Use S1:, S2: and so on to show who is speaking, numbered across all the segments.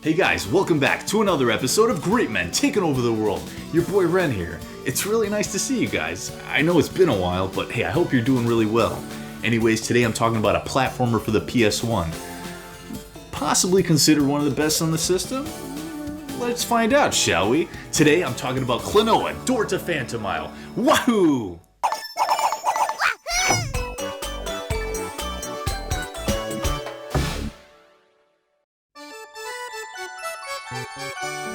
S1: Hey guys, welcome back to another episode of Great Men Taking Over the World. Your boy Ren here. It's really nice to see you guys. I know it's been a while, but hey, I hope you're doing really well. Anyways, today I'm talking about a platformer for the PS1. Possibly considered one of the best on the system? Let's find out, shall we? Today I'm talking about Klonoa Phantomile. Wahoo!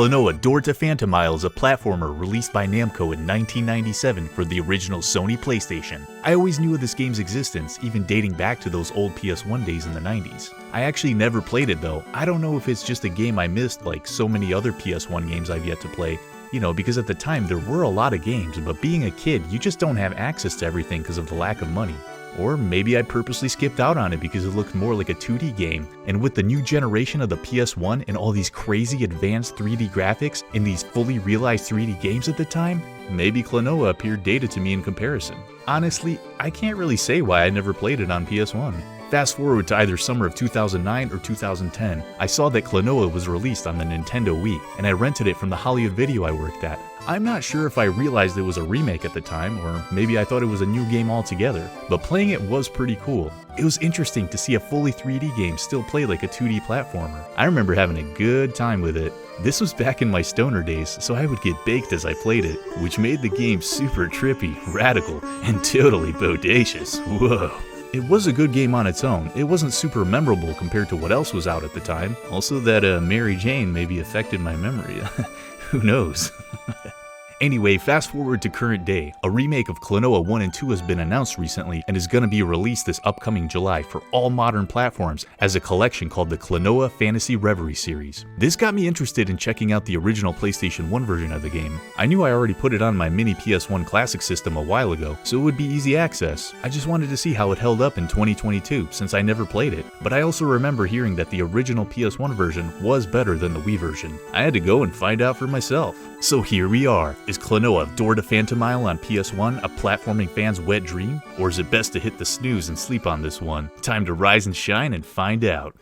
S1: Klonoa Phantomile is a platformer released by Namco in 1997 for the original Sony PlayStation. I always knew of this game's existence, even dating back to those old PS1 days in the 90s. I actually never played it though. I don't know if it's just a game I missed like so many other PS1 games I've yet to play. You know, because at the time there were a lot of games, but being a kid, you just don't have access to everything because of the lack of money. Or maybe I purposely skipped out on it because it looked more like a 2D game, and with the new generation of the PS1 and all these crazy advanced 3D graphics in these fully realized 3D games at the time, maybe Klonoa appeared dated to me in comparison. Honestly, I can't really say why I never played it on PS1. Fast forward to either summer of 2009 or 2010, I saw that Klonoa was released on the Nintendo Wii, and I rented it from the Hollywood Video I worked at. I'm not sure if I realized it was a remake at the time, or maybe I thought it was a new game altogether, but playing it was pretty cool. It was interesting to see a fully 3D game still play like a 2D platformer. I remember having a good time with it. This was back in my stoner days, so I would get baked as I played it, which made the game super trippy, radical, and totally bodacious. Whoa. It was a good game on its own. It wasn't super memorable compared to what else was out at the time. Also that Mary Jane maybe affected my memory. Who knows? Anyway, fast forward to current day. A remake of Klonoa 1 and 2 has been announced recently and is going to be released this upcoming July for all modern platforms as a collection called the Klonoa Phantasy Reverie Series. This got me interested in checking out the original PlayStation 1 version of the game. I knew I already put it on my mini PS1 Classic system a while ago, so it would be easy access. I just wanted to see how it held up in 2022 since I never played it. But I also remember hearing that the original PS1 version was better than the Wii version. I had to go and find out for myself. So here we are. Is Klonoa Phantomile on PS1 a platforming fan's wet dream? Or is it best to hit the snooze and sleep on this one? Time to rise and shine and find out.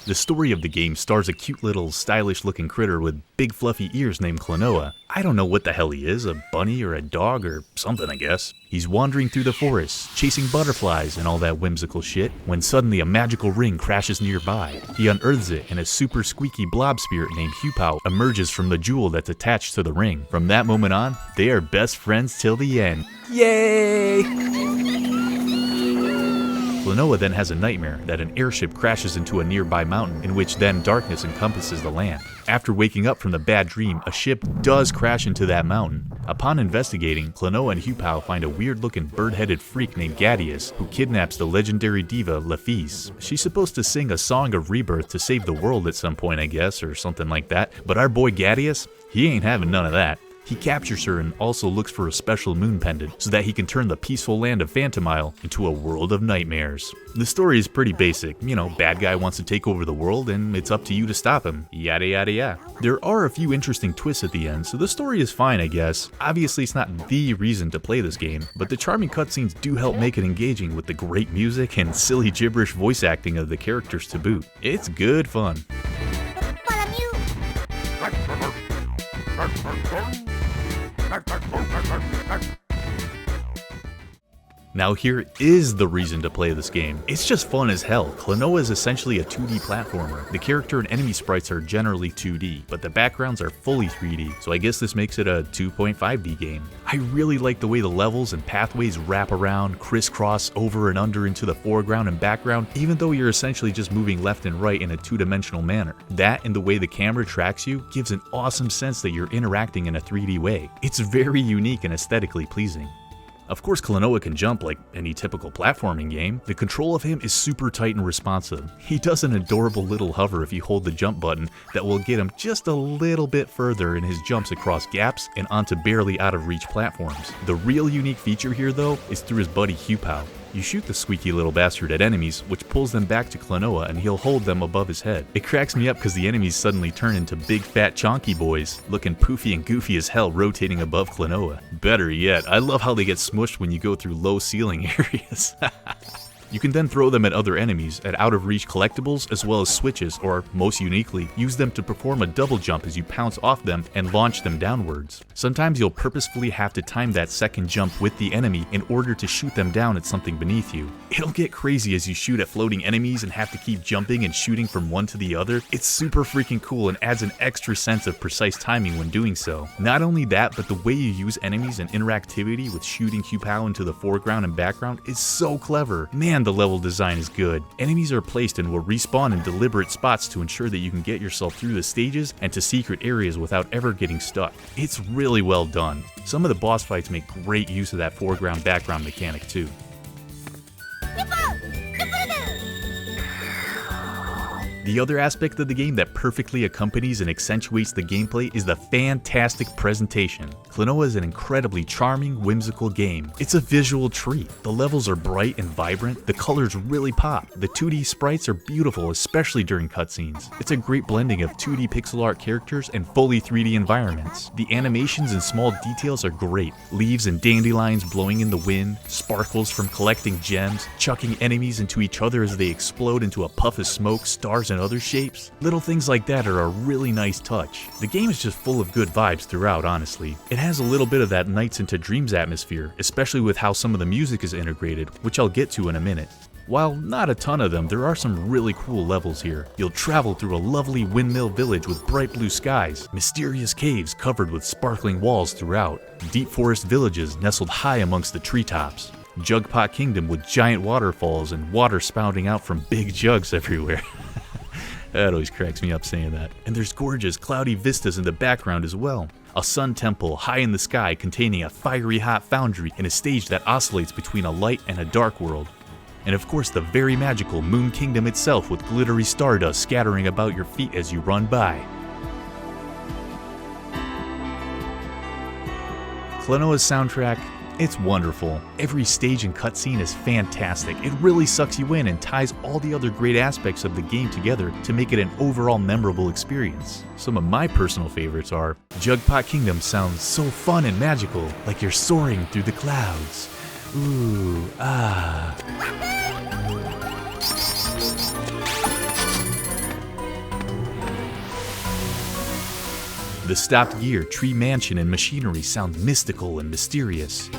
S1: The story of the game stars a cute little stylish looking critter with big fluffy ears named Klonoa. I don't know what the hell he is, a bunny or a dog or something I guess. He's wandering through the forest, chasing butterflies and all that whimsical shit, when suddenly a magical ring crashes nearby. He unearths it and a super squeaky blob spirit named Hupao emerges from the jewel that's attached to the ring. From that moment on, they are best friends till the end. Yay! Klonoa then has a nightmare that an airship crashes into a nearby mountain in which then darkness encompasses the land. After waking up from the bad dream, a ship does crash into that mountain. Upon investigating, Klonoa and Hupao find a weird-looking bird-headed freak named Gadius who kidnaps the legendary diva Lafise. She's supposed to sing a song of rebirth to save the world at some point I guess, or something like that, but our boy Gadius, he ain't having none of that. He captures her and also looks for a special moon pendant so that he can turn the peaceful land of Phantomile into a world of nightmares. The story is pretty basic, you know, bad guy wants to take over the world and it's up to you to stop him, yada yada yada. There are a few interesting twists at the end, so the story is fine I guess. Obviously it's not the reason to play this game, but the charming cutscenes do help make it engaging with the great music and silly gibberish voice acting of the characters to boot. It's good fun. Now here is the reason to play this game. It's just fun as hell. Klonoa is essentially a 2D platformer. The character and enemy sprites are generally 2D, but the backgrounds are fully 3D, so I guess this makes it a 2.5D game. I really like the way the levels and pathways wrap around, crisscross over and under into the foreground and background, even though you're essentially just moving left and right in a two-dimensional manner. That and the way the camera tracks you gives an awesome sense that you're interacting in a 3D way. It's very unique and aesthetically pleasing. Of course, Klonoa can jump like any typical platforming game. The control of him is super tight and responsive. He does an adorable little hover if you hold the jump button that will get him just a little bit further in his jumps across gaps and onto barely out of reach platforms. The real unique feature here though is through his buddy Hupao. You shoot the squeaky little bastard at enemies, which pulls them back to Klonoa and he'll hold them above his head. It cracks me up because the enemies suddenly turn into big fat chonky boys, looking poofy and goofy as hell rotating above Klonoa. Better yet, I love how they get smushed when you go through low ceiling areas. You can then throw them at other enemies, at out-of-reach collectibles, as well as switches, or, most uniquely, use them to perform a double jump as you pounce off them and launch them downwards. Sometimes you'll purposefully have to time that second jump with the enemy in order to shoot them down at something beneath you. It'll get crazy as you shoot at floating enemies and have to keep jumping and shooting from one to the other. It's super freaking cool and adds an extra sense of precise timing when doing so. Not only that, but the way you use enemies and interactivity with shooting Q-Pow into the foreground and background is so clever. Man, the level design is good. Enemies are placed and will respawn in deliberate spots to ensure that you can get yourself through the stages and to secret areas without ever getting stuck. It's really well done. Some of the boss fights make great use of that foreground-background mechanic too. The other aspect of the game that perfectly accompanies and accentuates the gameplay is the fantastic presentation. Klonoa is an incredibly charming, whimsical game. It's a visual treat. The levels are bright and vibrant, the colors really pop, the 2D sprites are beautiful, especially during cutscenes. It's a great blending of 2D pixel art characters and fully 3D environments. The animations and small details are great. Leaves and dandelions blowing in the wind, sparkles from collecting gems, chucking enemies into each other as they explode into a puff of smoke, stars and other shapes. Little things like that are a really nice touch. The game is just full of good vibes throughout, honestly. It has a little bit of that Nights into Dreams atmosphere, especially with how some of the music is integrated, which I'll get to in a minute. While not a ton of them, there are some really cool levels here. You'll travel through a lovely windmill village with bright blue skies, mysterious caves covered with sparkling walls throughout, deep forest villages nestled high amongst the treetops, Jugpot Kingdom with giant waterfalls and water spouting out from big jugs everywhere. That always cracks me up saying that. And there's gorgeous cloudy vistas in the background as well. A sun temple high in the sky containing a fiery hot foundry and a stage that oscillates between a light and a dark world. And of course the very magical Moon Kingdom itself with glittery stardust scattering about your feet as you run by. Klonoa's soundtrack, it's wonderful. Every stage and cutscene is fantastic. It really sucks you in and ties all the other great aspects of the game together to make it an overall memorable experience. Some of my personal favorites are, Jugpot Kingdom sounds so fun and magical, like you're soaring through the clouds. Ooh, ah. The stopped gear, tree mansion, and machinery sound mystical and mysterious.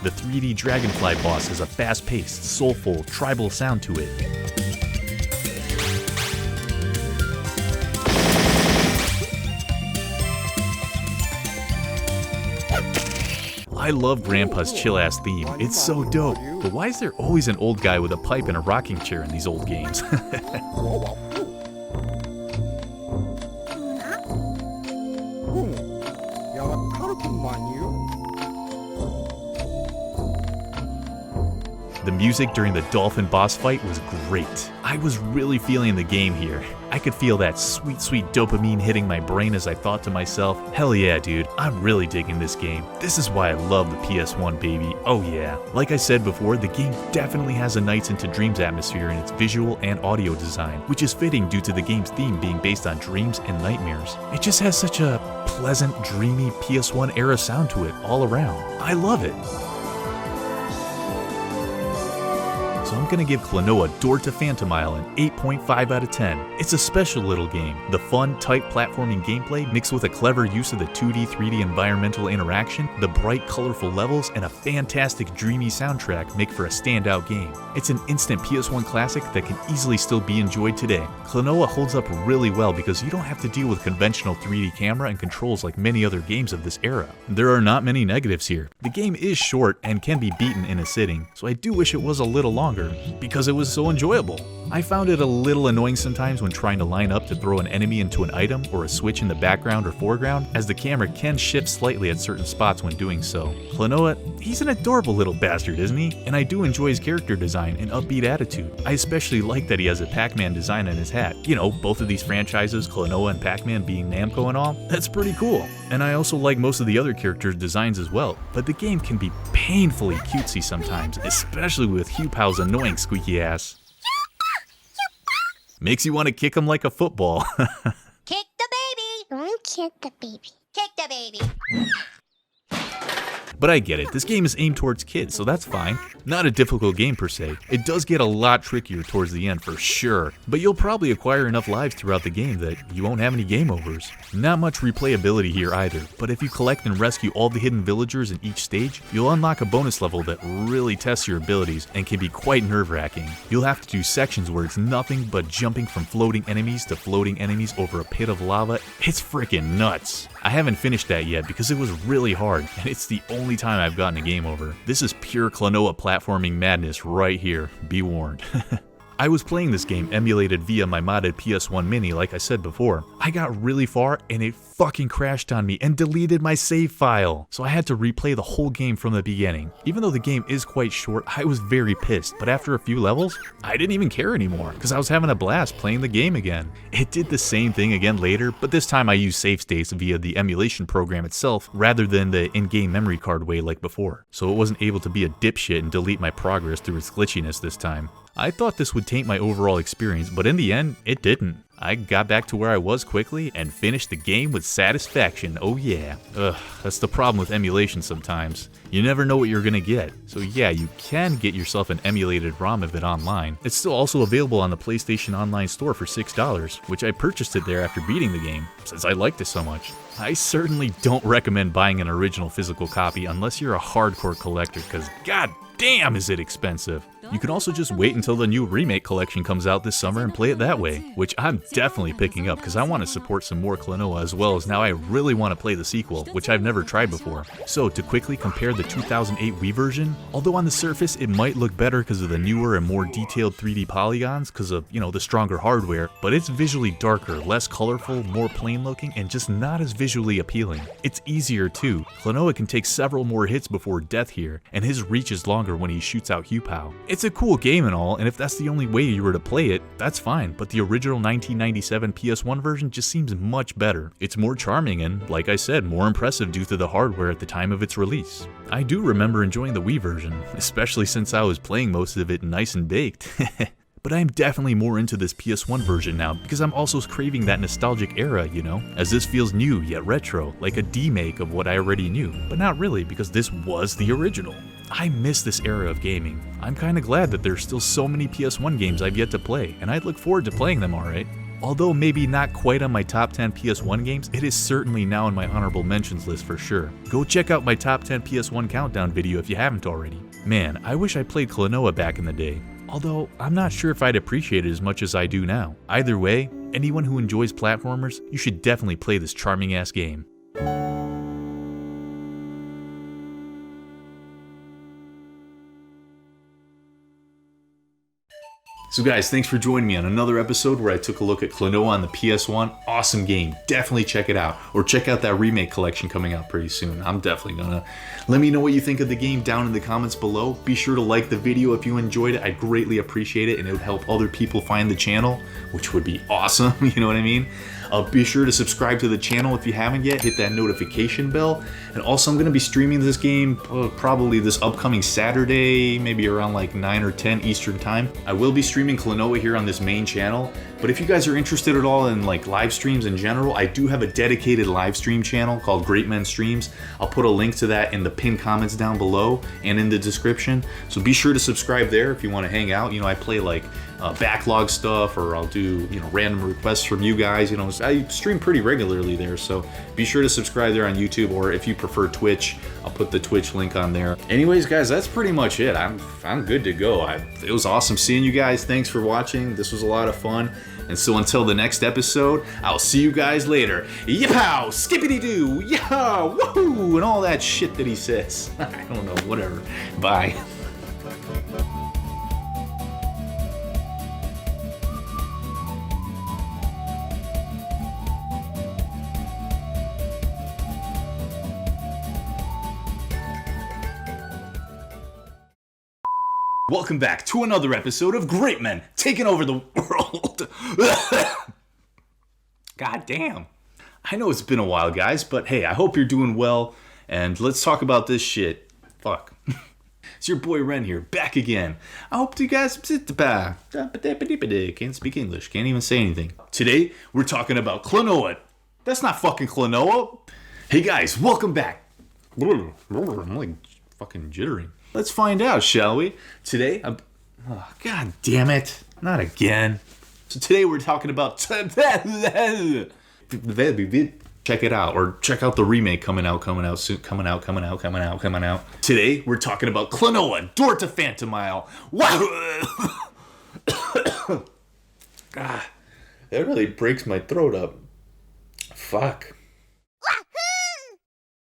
S1: The 3D Dragonfly boss has a fast-paced, soulful, tribal sound to it. I love Grandpa's chill-ass theme. It's so dope. But why is there always an old guy with a pipe and a rocking chair in these old games? The music during the dolphin boss fight was great. I was really feeling the game here. I could feel that sweet, sweet dopamine hitting my brain as I thought to myself, hell yeah, dude, I'm really digging this game. This is why I love the PS1, baby. Oh yeah. Like I said before, the game definitely has a Nights into Dreams atmosphere in its visual and audio design, which is fitting due to the game's theme being based on dreams and nightmares. It just has such a pleasant, dreamy PS1 era sound to it all around. I love it. So I'm gonna give Klonoa Door to Phantomile an 8.5 out of 10. It's a special little game. The fun, tight platforming gameplay mixed with a clever use of the 2D, 3D environmental interaction, the bright, colorful levels, and a fantastic, dreamy soundtrack make for a standout game. It's an instant PS1 classic that can easily still be enjoyed today. Klonoa holds up really well because you don't have to deal with conventional 3D camera and controls like many other games of this era. There are not many negatives here. The game is short and can be beaten in a sitting, so I do wish it was a little longer, because it was so enjoyable. I found it a little annoying sometimes when trying to line up to throw an enemy into an item or a switch in the background or foreground, as the camera can shift slightly at certain spots when doing so. Klonoa, he's an adorable little bastard, isn't he? And I do enjoy his character design and upbeat attitude. I especially like that he has a Pac-Man design on his hat. You know, both of these franchises, Klonoa and Pac-Man being Namco and all, that's pretty cool. And I also like most of the other characters' designs as well, but the game can be painfully cutesy sometimes, especially with Q-Pow's annoying squeaky ass. Makes you want to kick him like a football.
S2: Kick! Don't kick the baby. Kick the baby.
S1: But I get it, this game is aimed towards kids, so that's fine. Not a difficult game per se. It does get a lot trickier towards the end for sure, but you'll probably acquire enough lives throughout the game that you won't have any game overs. Not much replayability here either, but if you collect and rescue all the hidden villagers in each stage, you'll unlock a bonus level that really tests your abilities and can be quite nerve-wracking. You'll have to do sections where it's nothing but jumping from floating enemies to floating enemies over a pit of lava. It's freaking nuts. I haven't finished that yet because it was really hard, and it's the only time I've gotten a game over. This is pure Klonoa platforming madness right here, be warned. I was playing this game emulated via my modded PS1 Mini like I said before. I got really far and it fucking crashed on me and deleted my save file. So I had to replay the whole game from the beginning. Even though the game is quite short, I was very pissed, but after a few levels, I didn't even care anymore because I was having a blast playing the game again. It did the same thing again later, but this time I used save states via the emulation program itself rather than the in-game memory card way like before. So it wasn't able to be a dipshit and delete my progress through its glitchiness this time. I thought this would taint my overall experience, but in the end, it didn't. I got back to where I was quickly and finished the game with satisfaction, oh yeah. Ugh, that's the problem with emulation sometimes. You never know what you're gonna get. So yeah, you can get yourself an emulated ROM of it online. It's still also available on the PlayStation Online store for $6, which I purchased it there after beating the game, since I liked it so much. I certainly don't recommend buying an original physical copy unless you're a hardcore collector, because god damn is it expensive. You can also just wait until the new remake collection comes out this summer and play it that way, which I'm definitely picking up because I want to support some more Klonoa, as well as now I really want to play the sequel, which I've never tried before. So to quickly compare the 2008 Wii version, although on the surface it might look better because of the newer and more detailed 3D polygons because of, the stronger hardware, but it's visually darker, less colorful, more plain looking, and just not as visually appealing. It's easier too. Klonoa can take several more hits before death here, and his reach is longer when he shoots out Hugh-Pow. It's a cool game and all, and if that's the only way you were to play it, that's fine, but the original 1997 PS1 version just seems much better. It's more charming and, like I said, more impressive due to the hardware at the time of its release. I do remember enjoying the Wii version, especially since I was playing most of it nice and baked. But I'm definitely more into this PS1 version now because I'm also craving that nostalgic era, as this feels new yet retro, like a demake of what I already knew, but not really because this was the original. I miss this era of gaming. I'm kinda glad that there's still so many PS1 games I've yet to play, and I'd look forward to playing them alright. Although maybe not quite on my top 10 PS1 games, it is certainly now in my honorable mentions list for sure. Go check out my top 10 PS1 countdown video if you haven't already. Man, I wish I played Klonoa back in the day. Although, I'm not sure if I'd appreciate it as much as I do now. Either way, anyone who enjoys platformers, you should definitely play this charming ass game. So guys, thanks for joining me on another episode where I took a look at Klonoa on the PS1. Awesome game, definitely check it out. Or check out that remake collection coming out pretty soon. I'm definitely gonna. Let me know what you think of the game down in the comments below. Be sure to like the video if you enjoyed it. I'd greatly appreciate it, and it would help other people find the channel, which would be awesome, you know what I mean? Be sure to subscribe to the channel if you haven't yet, hit that notification bell. And also I'm going to be streaming this game probably this upcoming Saturday, maybe around like 9 or 10 Eastern time. I will be streaming Klonoa here on this main channel, but if you guys are interested at all in like live streams in general, I do have a dedicated live stream channel called Great Men Streams. I'll put a link to that in the pinned comments down below and in the description. So be sure to subscribe there if you want to hang out. I play like backlog stuff, or I'll do random requests from you guys. I stream pretty regularly there, so be sure to subscribe there on YouTube, or if you prefer Twitch, I'll put the Twitch link on there. Anyways guys, that's pretty much it. I'm good to go. It was awesome seeing you guys. Thanks for watching. This was a lot of fun. And so until the next episode, I'll see you guys later. Yipow! Skippity-doo! Yeah! Woohoo! And all that shit that he says. I don't know, whatever. Bye. Welcome back to another episode of Great Men Taking Over the World. God damn. I know it's been a while, guys, but hey, I hope you're doing well, and let's talk about this shit. Fuck. It's your boy Ren here, back again. I hope you guys can't speak English, can't even say anything. Today, we're talking about Klonoa That's not fucking Klonoa. Hey guys, welcome back. I'm like fucking jittering. Let's find out, shall we? Today, oh, God damn it. Not again. So today we're talking about... Check it out, or check out the remake coming out soon. Coming out. Today we're talking about Klonoa Phantomile. Wow. God, that really breaks my throat up. Fuck.